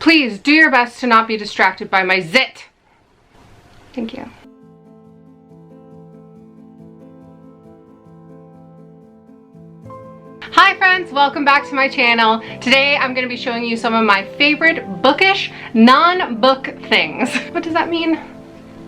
Please do your best to not be distracted by my zit. Thank you. Hi friends, welcome back to my channel. Today I'm going to be showing you some of my favorite bookish non-book things. What does that mean?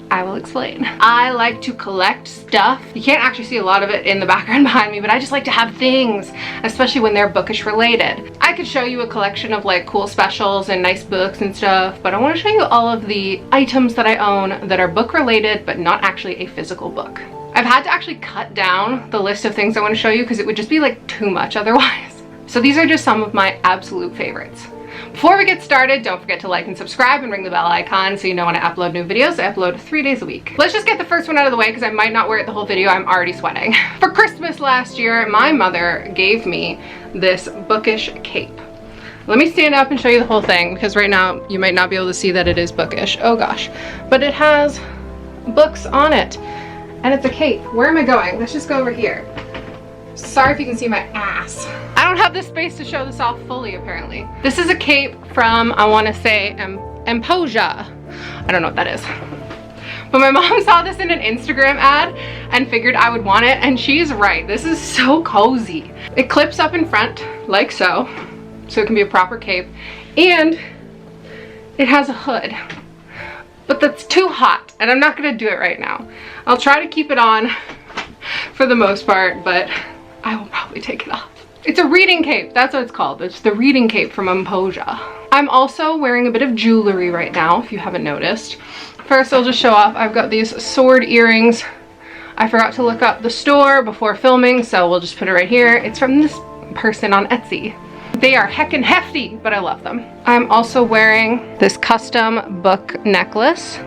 I will explain. I like to collect stuff. You can't actually see a lot of it in the background behind me, but I just like to have things, especially when they're bookish related. I could show you a collection of like cool specials and nice books and stuff, but I want to show you all of the items that I own that are book related, but not actually a physical book. I've had to actually cut down the list of things I want to show you because it would just be like too much otherwise. So these are just some of my absolute favorites. Before we get started, don't forget to like and subscribe and ring the bell icon so you know when I upload new videos. I upload 3 days a week. Let's just get the first one out of the way because I might not wear it the whole video. I'm already sweating. For Christmas last year, my mother gave me this bookish cape. Let me stand up and show you the whole thing because right now you might not be able to see that it is bookish. Oh gosh. But it has books on it and it's a cape. Where am I going? Let's just go over here. Sorry if you can see my ass. I don't have the space to show this off fully, apparently. This is a cape from, I want to say, Emposia. I don't know what that is. But my mom saw this in an Instagram ad and figured I would want it, and she's right. This is so cozy. It clips up in front, like so it can be a proper cape, and it has a hood. But that's too hot, and I'm not going to do it right now. I'll try to keep it on for the most part, but I will probably take it off. It's a reading cape, that's what it's called. It's the reading cape from Emposia. I'm also wearing a bit of jewelry right now, if you haven't noticed. First, I'll just show off, I've got these sword earrings. I forgot to look up the store before filming, so we'll just put it right here. It's from this person on Etsy. They are heckin' hefty, but I love them. I'm also wearing this custom book necklace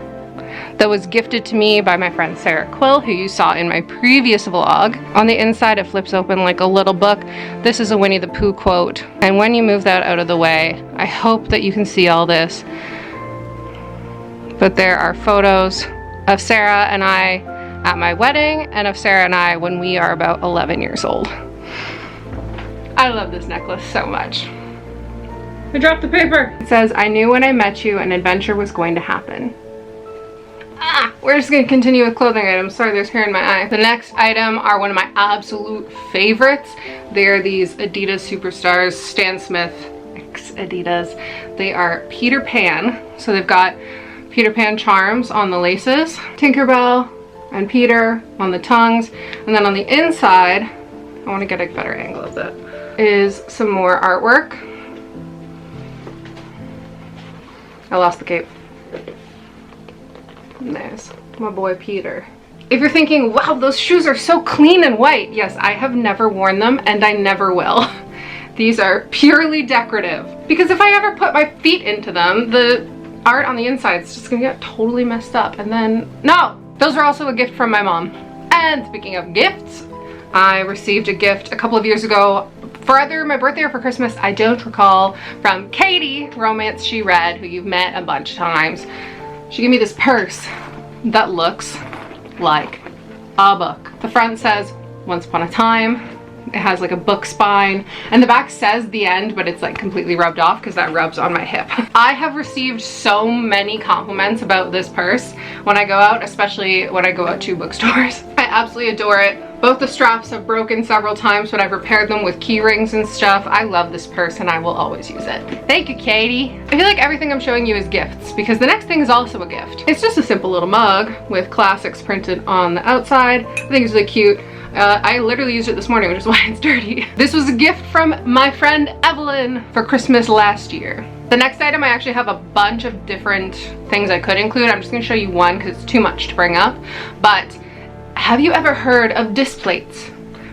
that was gifted to me by my friend Sarah Quill, who you saw in my previous vlog. On the inside, it flips open like a little book. This is a Winnie the Pooh quote. And when you move that out of the way, I hope that you can see all this. But there are photos of Sarah and I at my wedding and of Sarah and I when we are about 11 years old. I love this necklace so much. I dropped the paper. It says, I knew when I met you an adventure was going to happen. We're just going to continue with clothing items. Sorry, there's hair in my eye. The next item are one of my absolute favorites. They're these Adidas Superstars Stan Smith x Adidas. They are Peter Pan. So they've got Peter Pan charms on the laces, Tinkerbell and Peter on the tongues, and then on the inside, I want to get a better angle of that, is some more artwork. I lost the cape. And there's my boy Peter. If you're thinking, wow, those shoes are so clean and white, yes, I have never worn them and I never will. These are purely decorative because if I ever put my feet into them, the art on the inside is just gonna get totally messed up. And then, no, those are also a gift from my mom. And speaking of gifts, I received a gift a couple of years ago for either my birthday or for Christmas, I don't recall, from Katie, Romance She Read, who you've met a bunch of times. She gave me this purse that looks like a book. The front says Once Upon a Time. It has like a book spine, and the back says the end, but it's like completely rubbed off because that rubs on my hip. I have received so many compliments about this purse when I go out, especially when I go out to bookstores. I absolutely adore it. Both the straps have broken several times, but I've repaired them with key rings and stuff. I love this purse and I will always use it. Thank you, Katie. I feel like everything I'm showing you is gifts because the next thing is also a gift. It's just a simple little mug with classics printed on the outside. I think it's really cute. I literally used it this morning, which is why it's dirty. This was a gift from my friend Evelyn for Christmas last year. The next item, I actually have a bunch of different things I could include. I'm just gonna show you one because it's too much to bring up. But have you ever heard of Displates?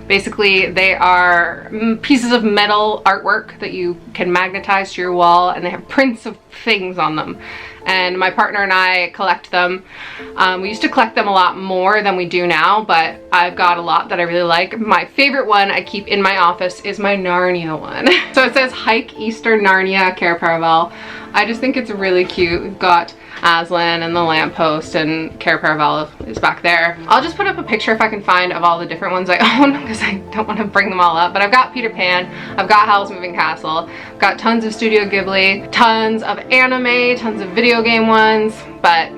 Basically, they are pieces of metal artwork that you can magnetize to your wall, and they have prints of things on them. and my partner and I collect them. We used to collect them a lot more than we do now, but I've got a lot that I really like. My favorite one I keep in my office is my Narnia one. So it says Hike Eastern Narnia Care Paravel. I just think it's really cute. We've got Aslan and the lamppost, and Care Paravel is back there. I'll just put up a picture if I can find of all the different ones I own, because I don't want to bring them all up. But I've got Peter Pan, I've got Howl's Moving Castle, I've got tons of Studio Ghibli, tons of anime, tons of video game ones, but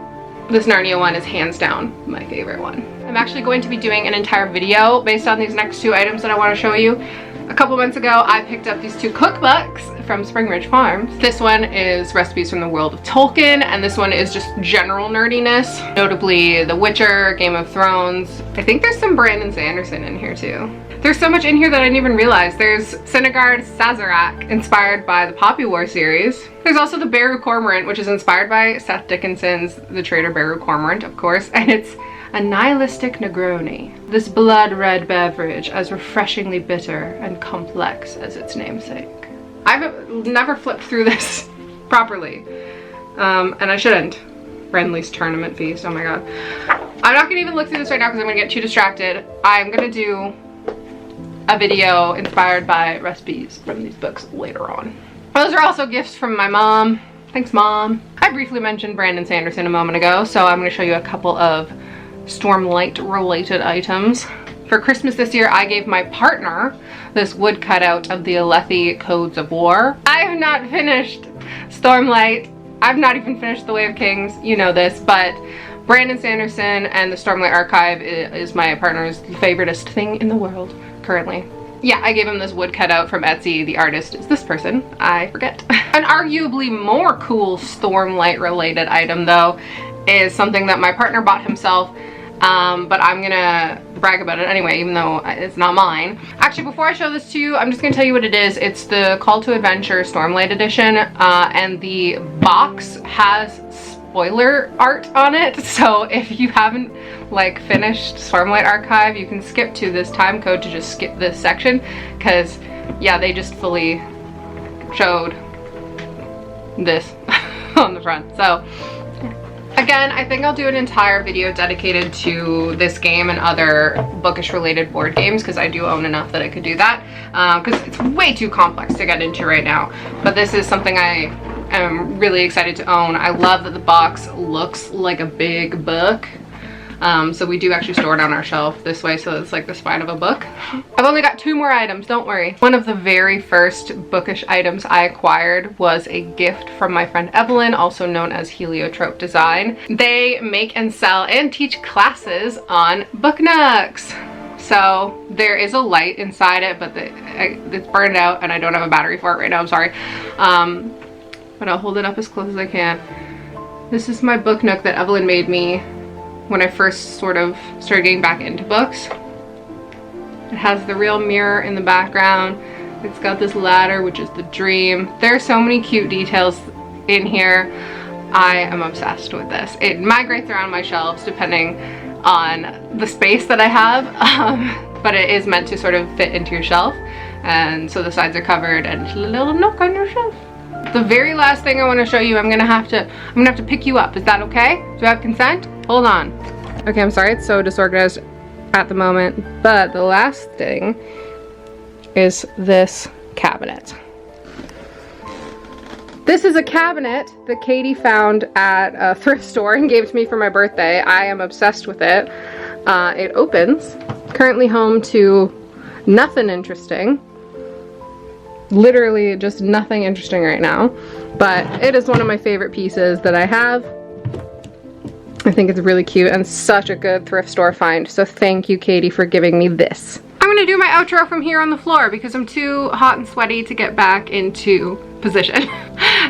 this Narnia one is hands down my favorite one. I'm actually going to be doing an entire video based on these next two items that I want to show you. A couple months ago, I picked up these two cookbooks from Spring Ridge Farms. This one is recipes from the world of Tolkien, and this one is just general nerdiness, notably The Witcher, Game of Thrones. I think there's some Brandon Sanderson in here too. There's so much in here that I didn't even realize. There's Cinegard Sazerac, inspired by the Poppy War series. There's also the Beru Cormorant, which is inspired by Seth Dickinson's The Trader Beru Cormorant, of course, and it's a nihilistic Negroni. This blood-red beverage as refreshingly bitter and complex as its namesake. I've never flipped through this properly, and I shouldn't. Friendly's Tournament Feast, oh my god. I'm not gonna even look through this right now because I'm gonna get too distracted. I'm gonna do a video inspired by recipes from these books later on. Those are also gifts from my mom. Thanks, Mom. I briefly mentioned Brandon Sanderson a moment ago, so I'm gonna show you a couple of Stormlight related items. For Christmas this year, I gave my partner this wood cutout of the Alethi Codes of War. I have not finished Stormlight. I've not even finished The Way of Kings. You know this, but Brandon Sanderson and the Stormlight Archive is my partner's favoriteest thing in the world currently. Yeah, I gave him this wood cutout from Etsy. The artist is this person. I forget. An arguably more cool Stormlight related item though is something that my partner bought himself. But I'm gonna brag about it anyway, even though it's not mine. Actually, before I show this to you, I'm just gonna tell you what it is. It's the Call to Adventure Stormlight Edition, and the box has spoiler art on it. So if you haven't like finished Stormlight Archive, you can skip to this time code to just skip this section, because yeah, they just fully showed this on the front. So again, I think I'll do an entire video dedicated to this game and other bookish related board games, because I do own enough that I could do that, because it's way too complex to get into right now. But this is something I am really excited to own. I love that the box looks like a big book. So we do actually store it on our shelf this way, so it's like the spine of a book. I've only got two more items, don't worry. One of the very first bookish items I acquired was a gift from my friend Evelyn, also known as Heliotrope Design. They make and sell and teach classes on Book Nooks. So there is a light inside it, but it's burned out and I don't have a battery for it right now, I'm sorry. But I'll hold it up as close as I can. This is my book nook that Evelyn made me when I first sort of started getting back into books. It has the real mirror in the background. It's got this ladder, which is the dream. There are so many cute details in here. I am obsessed with this. It migrates around my shelves depending on the space that I have, but it is meant to sort of fit into your shelf. And so the sides are covered and it's a little nook on your shelf. The very last thing I want to show you, I'm gonna have to pick you up. Is that okay? Do I have consent? Hold on. Okay, I'm sorry it's so disorganized at the moment, but the last thing is this cabinet. This is a cabinet that Katie found at a thrift store and gave to me for my birthday. I am obsessed with it. It opens. Currently home to nothing interesting. Literally just nothing interesting right now, but it is one of my favorite pieces that I have. I think it's really cute and such a good thrift store find, so thank you, Katie, for giving me this. I'm gonna do my outro from here on the floor because I'm too hot and sweaty to get back into position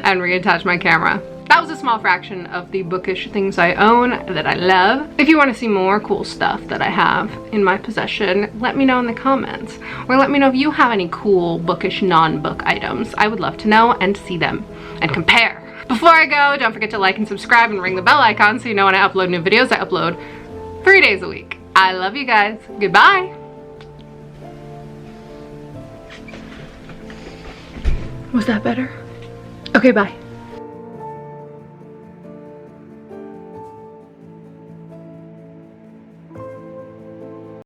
and reattach my camera. That was a small fraction of the bookish things I own that I love. If you want to see more cool stuff that I have in my possession, let me know in the comments. Or let me know if you have any cool bookish non-book items. I would love to know and see them and compare. Before I go, don't forget to like and subscribe and ring the bell icon so you know when I upload new videos. I upload 3 days a week. I love you guys. Goodbye. Was that better? Okay, bye.